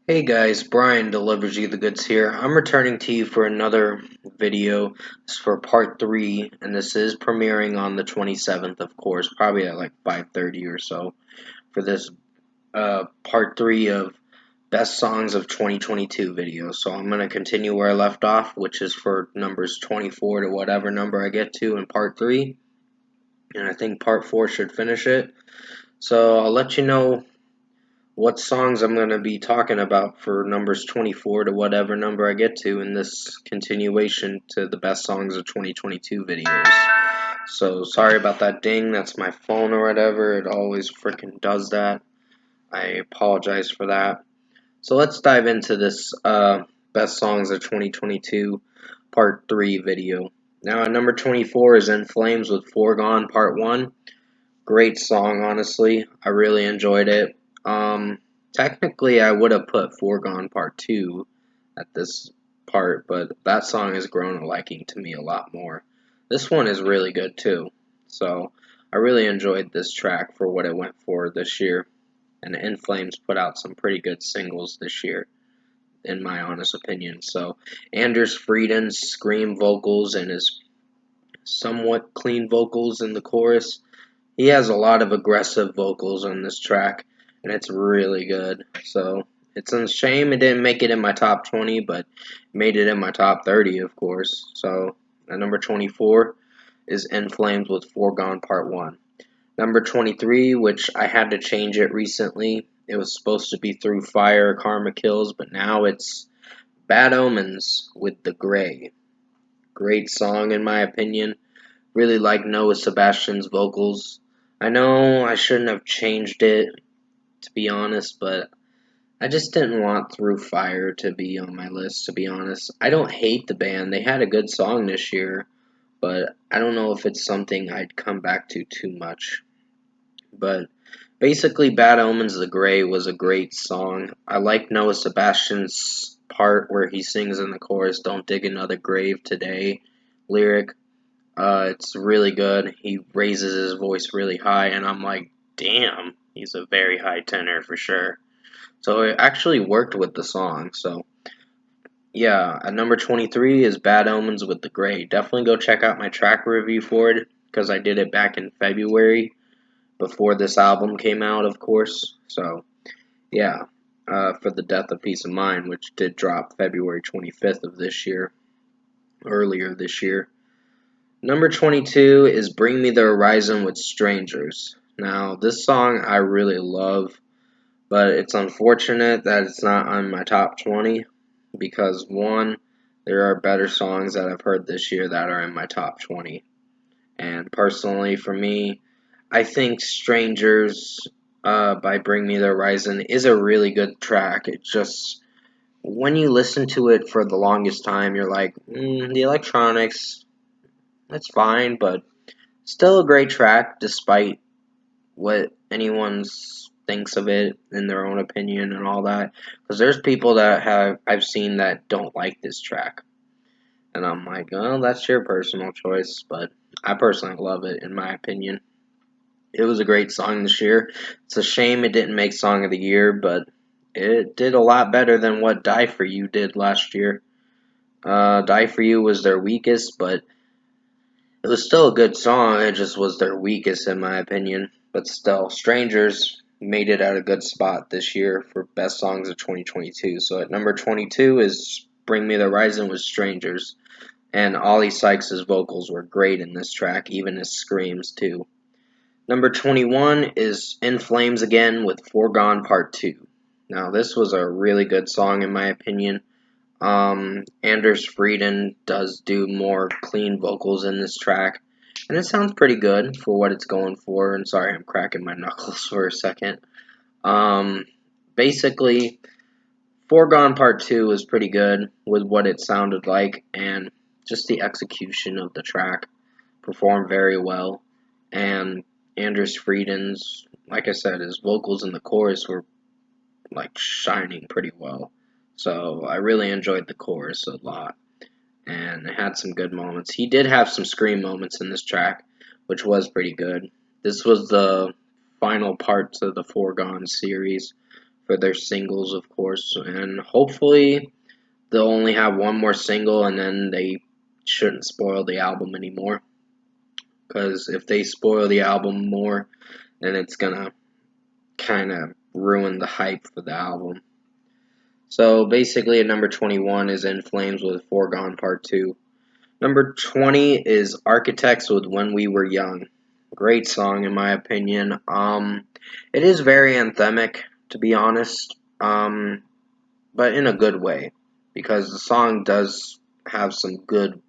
Hey guys, Brian delivers you the goods here. I'm returning to you for another video. This is for part 3, and this is premiering on the 27th, of course, probably at like 5:30 or so, for this part 3 of Best Songs of 2022 video. So I'm going to continue where I left off, which is for numbers 24 to whatever number I get to in part 3, and I think part 4 should finish it. So I'll let you know what songs I'm going to be talking about for numbers 24 to whatever number I get to in this continuation to the best songs of 2022 videos. So sorry about that ding, that's my phone or whatever, it always freaking does that. I apologize for that. So let's dive into this best songs of 2022 part 3 video. Now at number 24 is In Flames with Foregone Part 1. Great song, honestly. I really enjoyed it. Technically, I would have put Foregone Part 2 at this part, but that song has grown a liking to me a lot more. This one is really good too. So, I really enjoyed this track for what it went for this year. And In Flames put out some pretty good singles this year, in my honest opinion. So, Anders Frieden's scream vocals and his somewhat clean vocals in the chorus, he has a lot of aggressive vocals on this track, and it's really good. So it's a shame it didn't make it in my top 20, but made it in my top 30, of course. So at number 24 is In Flames with Foregone Part 1. Number 23, which I had to change it recently. It was supposed to be Through Fire, Karma Kills, but now it's Bad Omens with The Gray. Great song, in my opinion. Really like Noah Sebastian's vocals. I know I shouldn't have changed it, to be honest, but I just didn't want Through Fire to be on my list, to be honest. I don't hate the band. They had a good song this year, but I don't know if it's something I'd come back to too much. But basically, Bad Omens The Gray was a great song. I like Noah Sebastian's part where he sings in the chorus, Don't Dig Another Grave Today lyric. It's really good. He raises his voice really high, and I'm like, damn, he's a very high tenor for sure. So it actually worked with the song. So yeah, at number 23 is Bad Omens with The Gray. Definitely go check out my track review for it because I did it back in February before this album came out, of course. So yeah, for the Death of Peace of Mind, which did drop February 25th of this year, earlier this year. Number 22 is Bring Me the Horizon with Strangers. Now, this song I really love, but it's unfortunate that it's not on my top 20 because, one, there are better songs that I've heard this year that are in my top 20. And personally, for me, I think Strangers by Bring Me the Horizon is a really good track. It just, when you listen to it for the longest time, you're like, the electronics, that's fine, but still a great track, despite what anyone thinks of it in their own opinion and all that. Because there's people that I've seen that don't like this track, and I'm like, oh, that's your personal choice. But I personally love it, in my opinion. It was a great song this year. It's a shame it didn't make Song of the Year, but it did a lot better than what Die For You did last year. Die For You was their weakest, but it was still a good song, it just was their weakest in my opinion. But still, Strangers made it at a good spot this year for best songs of 2022. So at number 22 is Bring Me the Horizon with Strangers. And Ollie Sykes' vocals were great in this track, even his screams too. Number 21 is In Flames Again with Foregone Part 2. Now this was a really good song in my opinion. Anders Frieden does do more clean vocals in this track, and it sounds pretty good for what it's going for. And sorry, I'm cracking my knuckles for a second. Um, Basically, Foregone Part 2 is pretty good with what it sounded like, and just the execution of the track performed very well. And Anders Frieden's, like I said, his vocals in the chorus were like shining pretty well. So I really enjoyed the chorus a lot, and it had some good moments. He did have some scream moments in this track, which was pretty good. This was the final part to the Foregone series for their singles, of course, and hopefully they'll only have one more single and then they shouldn't spoil the album anymore. Because if they spoil the album more, then it's gonna kind of ruin the hype for the album. So basically, at number 21 is In Flames with Foregone Part 2. Number 20 is Architects with When We Were Young. Great song, in my opinion. It is very anthemic, to be honest, but in a good way, because the song does have some good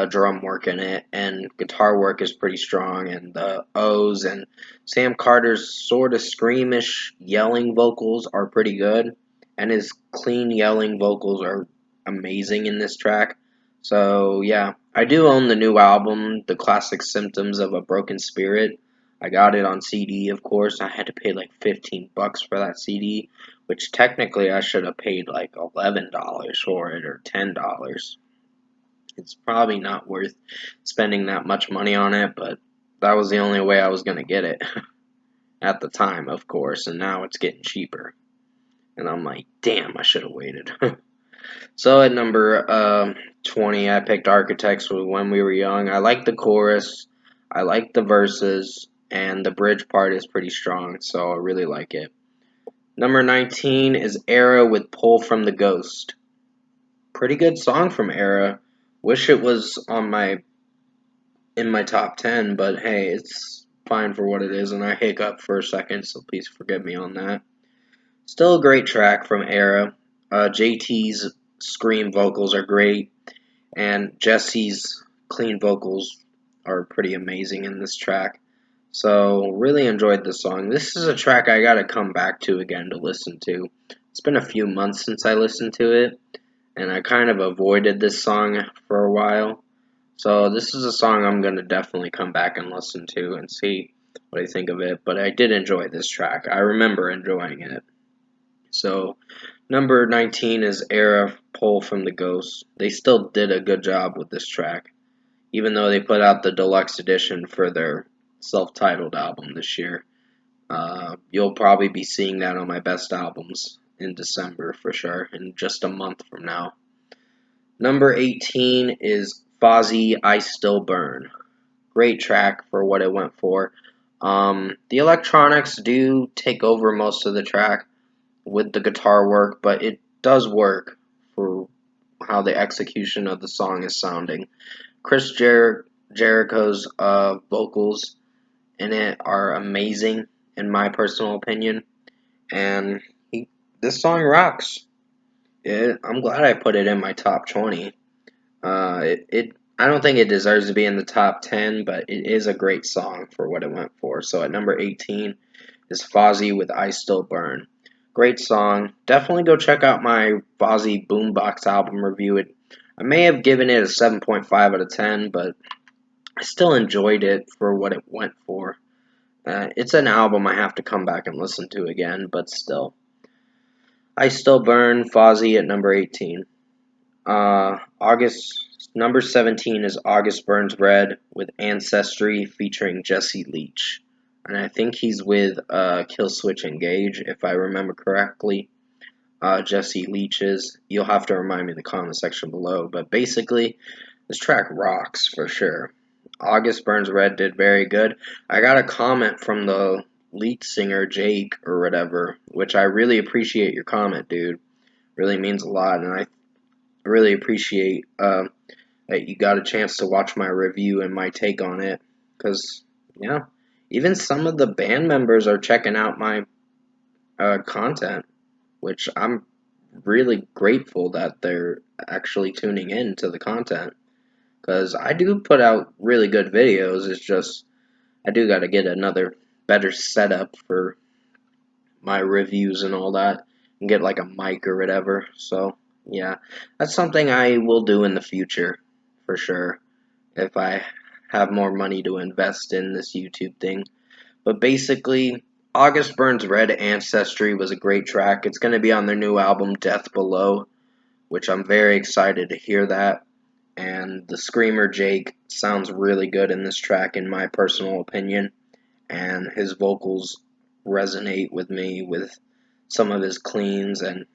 drum work in it, and guitar work is pretty strong, and the O's and Sam Carter's sort of screamish yelling vocals are pretty good, and his clean yelling vocals are amazing in this track. So yeah, I do own the new album, The Classic Symptoms of a Broken Spirit. I got it on CD, of course. I had to pay like $15 for that CD, which technically I should have paid like $11 for it or $10. It's probably not worth spending that much money on it, but that was the only way I was going to get it at the time, of course, and now it's getting cheaper. And I'm like, damn, I should have waited. So at number 20, I picked Architects with When We Were Young. I like the chorus, I like the verses, and the bridge part is pretty strong, so I really like it. Number 19 is Era with Pull from the Ghost. Pretty good song from Era. Wish it was in my top 10, but hey, it's fine for what it is, and I hiccup for a second, so please forgive me on that. Still a great track from Era. JT's scream vocals are great, and Jesse's clean vocals are pretty amazing in this track. So, really enjoyed this song. This is a track I gotta come back to again to listen to. It's been a few months since I listened to it, and I kind of avoided this song for a while. So this is a song I'm going to definitely come back and listen to and see what I think of it. But I did enjoy this track. I remember enjoying it. So number 19 is Era Pull from the Ghost. They still did a good job with this track, even though they put out the deluxe edition for their self-titled album this year. You'll probably be seeing that on my best albums in December for sure, in just a month from now. Number 18 is Fozzy, I Still Burn. Great track for what it went for. The electronics do take over most of the track with the guitar work, but it does work for how the execution of the song is sounding. Chris Jericho's vocals in it are amazing, in my personal opinion, and this song rocks. I'm glad I put it in my top 20. I don't think it deserves to be in the top 10, but it is a great song for what it went for. So at number 18 is Fozzy with I Still Burn. Great song. Definitely go check out my Fozzy Boombox album review. I may have given it a 7.5 out of 10, but I still enjoyed it for what it went for. It's an album I have to come back and listen to again, but still. I Still Burn, Fozzy at number 18. August number 17 is August Burns Red with Ancestry featuring Jesse Leach, and I think he's with Killswitch Engage if I remember correctly. Jesse Leach is. You'll have to remind me in the comment section below, but basically this track rocks for sure. August Burns Red did very good. I got a comment from the lead singer Jake or whatever, which I really appreciate your comment, dude. Really means a lot, and I really appreciate that you got a chance to watch my review and my take on it. Because, yeah, even some of the band members are checking out my content, which I'm really grateful that they're actually tuning in to the content. Because I do put out really good videos, it's just I do got to get another better setup for my reviews and all that, and get like a mic or whatever. So, yeah, that's something I will do in the future, for sure, if I have more money to invest in this YouTube thing. But basically, August Burns Red Ancestry was a great track. It's going to be on their new album, Death Below, which I'm very excited to hear that. And the screamer Jake sounds really good in this track, in my personal opinion. And his vocals resonate with me with some of his cleans and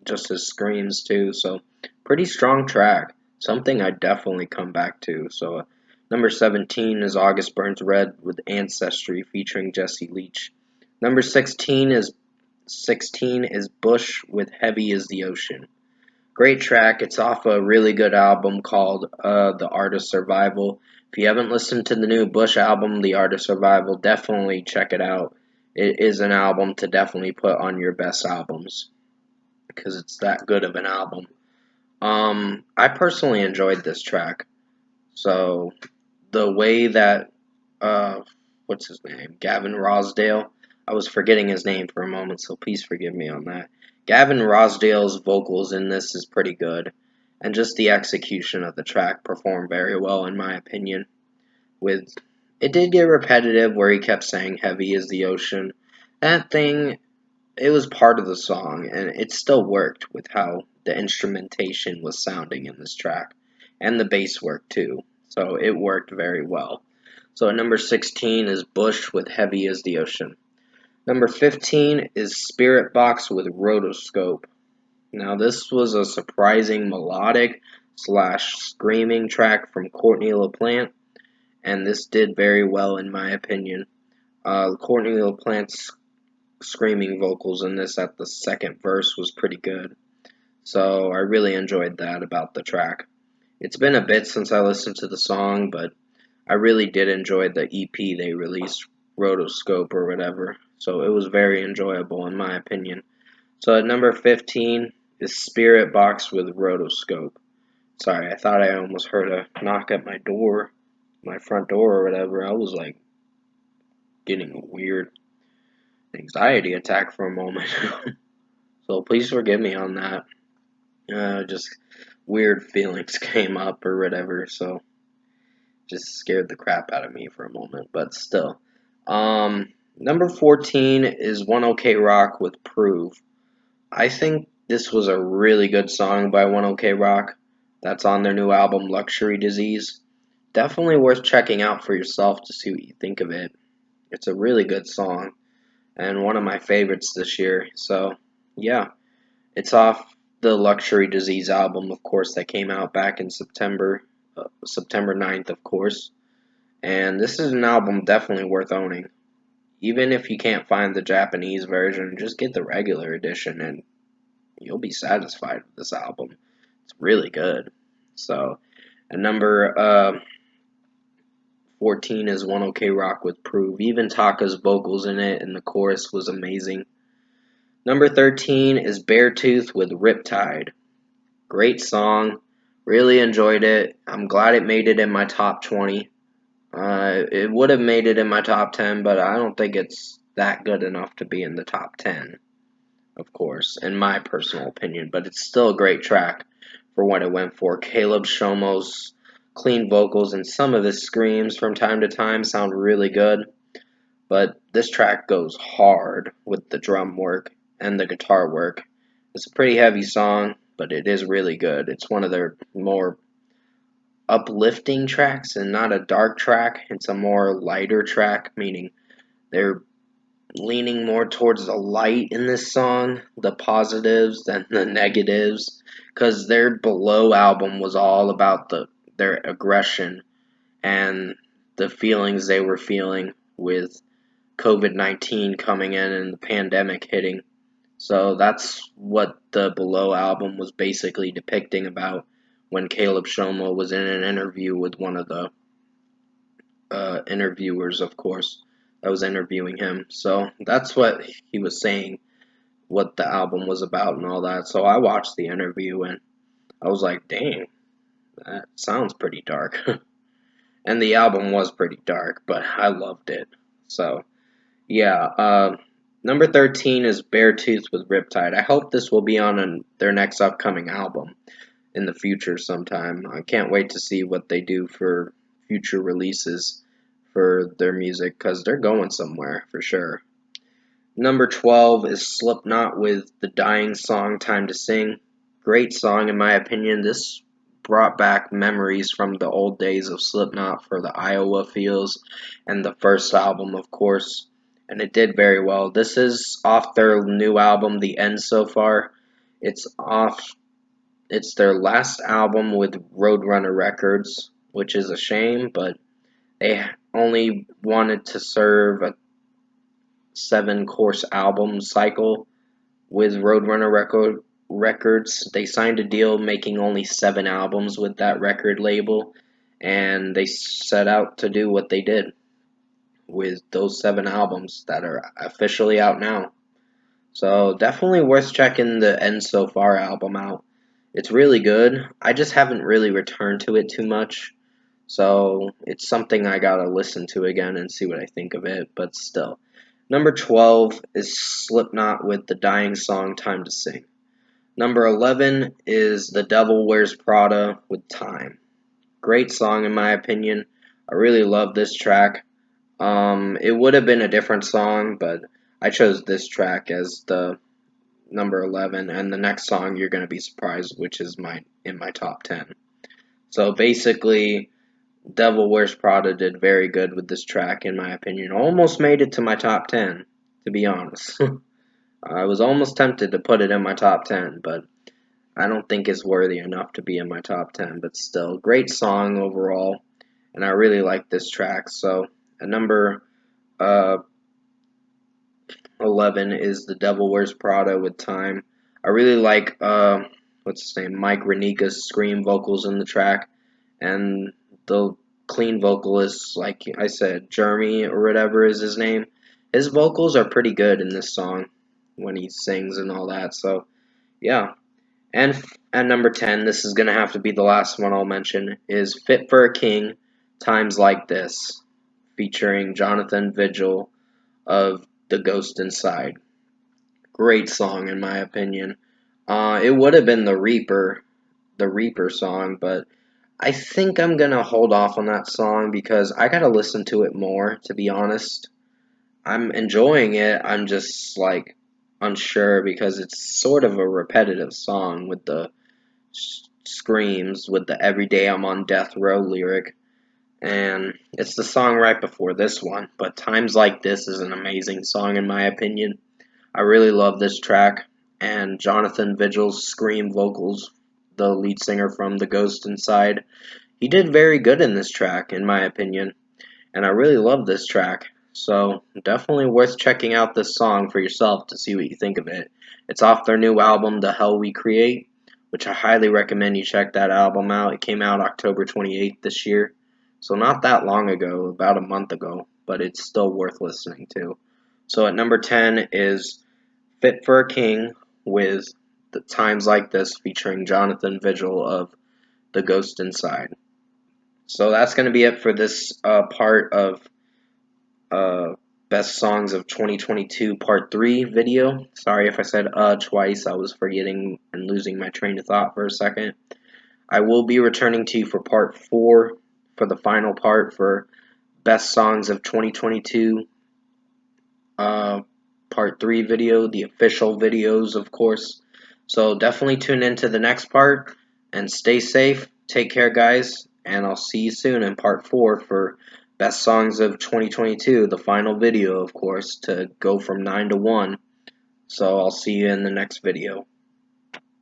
just his screams too. So pretty strong track. Something I definitely come back to. So number 17 is August Burns Red with Ancestry featuring Jesse Leach. Number 16 is Bush with Heavy as the Ocean. Great track. It's off a really good album called The Art of Survival. If you haven't listened to the new Bush album, The Art of Survival, definitely check it out. It is an album to definitely put on your best albums because it's that good of an album. I personally enjoyed this track. So the way that what's his name? Gavin Rosdale. I was forgetting his name for a moment, so please forgive me on that. Gavin Rosdale's vocals in this is pretty good, and just the execution of the track performed very well in my opinion. With it did get repetitive where he kept saying heavy is the ocean. That thing it was part of the song, and it still worked with how the instrumentation was sounding in this track, and the bass work too. So it worked very well. So at number 16 is Bush with Heavy as the Ocean. Number 15 is Spiritbox with Rotoscope. Now this was a surprising melodic slash screaming track from Courtney LaPlante, and this did very well in my opinion. Courtney LaPlante's screaming vocals in this at the second verse was pretty good. So I really enjoyed that about the track. It's been a bit since I listened to the song, but I really did enjoy the EP they released, Rotoscope or whatever. So it was very enjoyable in my opinion. So at number 15 is Spiritbox with Rotoscope. Sorry, I thought I almost heard a knock at my door, my front door or whatever. I was like getting a weird anxiety attack for a moment. So please forgive me on that. Just weird feelings came up or whatever, so just scared the crap out of me for a moment, but still. Number 14 is One OK Rock with Prove. I think this was a really good song by One OK Rock. That's on their new album Luxury Disease. Definitely worth checking out for yourself to see what you think of it. It's a really good song and one of my favorites this year. So, yeah, it's off the Luxury Disease album, of course, that came out back in September 9th, of course. And this is an album definitely worth owning. Even if you can't find the Japanese version, just get the regular edition and you'll be satisfied with this album. It's really good. So, at number 14 is One OK Rock with Prove. Even Taka's vocals in it and the chorus was amazing. Number 13 is Beartooth with Riptide. Great song. Really enjoyed it. I'm glad it made it in my top 20. It would have made it in my top 10, but I don't think it's that good enough to be in the top 10, of course, in my personal opinion. But it's still a great track for what it went for. Caleb Shomo's clean vocals and some of his screams from time to time sound really good. But this track goes hard with the drum work and the guitar work. It's a pretty heavy song, but it is really good. It's one of their more uplifting tracks and not a dark track. It's a more lighter track, meaning they're leaning more towards the light in this song, the positives than the negatives, because their Below album was all about their aggression and the feelings they were feeling with COVID-19 coming in and the pandemic hitting. So that's what the Below album was basically depicting about when Caleb Shomo was in an interview with one of the interviewers, of course, that was interviewing him. So that's what he was saying, what the album was about and all that. So I watched the interview and I was like, dang, that sounds pretty dark. And the album was pretty dark, but I loved it. So, yeah, number 13 is Beartooth with Riptide. I hope this will be on their next upcoming album in the future sometime. I can't wait to see what they do for future releases for their music because they're going somewhere for sure. Number 12 is Slipknot with the Dying Song Time to Sing. Great song in my opinion. This brought back memories from the old days of Slipknot for the Iowa Feels and the first album, of course. and it did very well. This is off their new album, The End So Far. It's off. It's their last album with Roadrunner Records, which is a shame, but they only wanted to serve a 7 course album cycle with Records. They signed a deal making only 7 albums with that record label, and they set out to do what they did with those 7 albums that are officially out now. So definitely worth checking the End So Far album out. It's really good. I just haven't really returned to it too much. So it's something I gotta listen to again and see what I think of it, but still. Number 12 is Slipknot with the Dying song Time to Sing. Number 11 is The Devil Wears Prada with Time. Great song in my opinion. I really love this track. It would have been a different song, but I chose this track as the number 11, and the next song you're going to be surprised which is in my top 10. So basically, Devil Wears Prada did very good with this track in my opinion. Almost made it to my top 10, to be honest. I was almost tempted to put it in my top 10, but I don't think it's worthy enough to be in my top 10, but still, great song overall, and I really like this track. So, at number uh, 11 is The Devil Wears Prada with Time. I really like, what's his name, Mike Renica's scream vocals in the track, and the clean vocalist, like I said, Jeremy or whatever is his name. His vocals are pretty good in this song when he sings and all that, so yeah. And at number 10, this is going to have to be the last one I'll mention, is Fit for a King, Times Like This, featuring Jonathan Vigil of The Ghost Inside. Great song in my opinion. It would have been the Reaper song, but I think I'm going to hold off on that song because I got to listen to it more, to be honest. I'm enjoying it, I'm just like unsure because it's sort of a repetitive song with the screams with the "Every Day I'm on Death Row" lyric, and it's the song right before this one. But Times Like This is an amazing song in my opinion. I really love this track, and Jonathan Vigil's scream vocals, the lead singer from The Ghost Inside, he did very good in this track in my opinion, and I really love this track. So definitely worth checking out this song for yourself to see what you think of it. It's off their new album, The Hell We Create, which I highly recommend you check that album out. It came out October 28th this year, so not that long ago, about a month ago, but it's still worth listening to. So at number 10 is Fit for a King with the Times Like This featuring Jonathan Vigil of The Ghost Inside. So that's going to be it for this part of uh, Best Songs of 2022 Part 3 video. Sorry if I said twice. I was forgetting and losing my train of thought for a second. I will be returning to you for Part 4 for the final part for Best Songs of 2022 Part 3 video, the official videos, of course. So definitely tune into the next part and stay safe. Take care, guys, and I'll see you soon in Part 4 for Best Songs of 2022, the final video, of course, to go from 9 to 1. So I'll see you in the next video.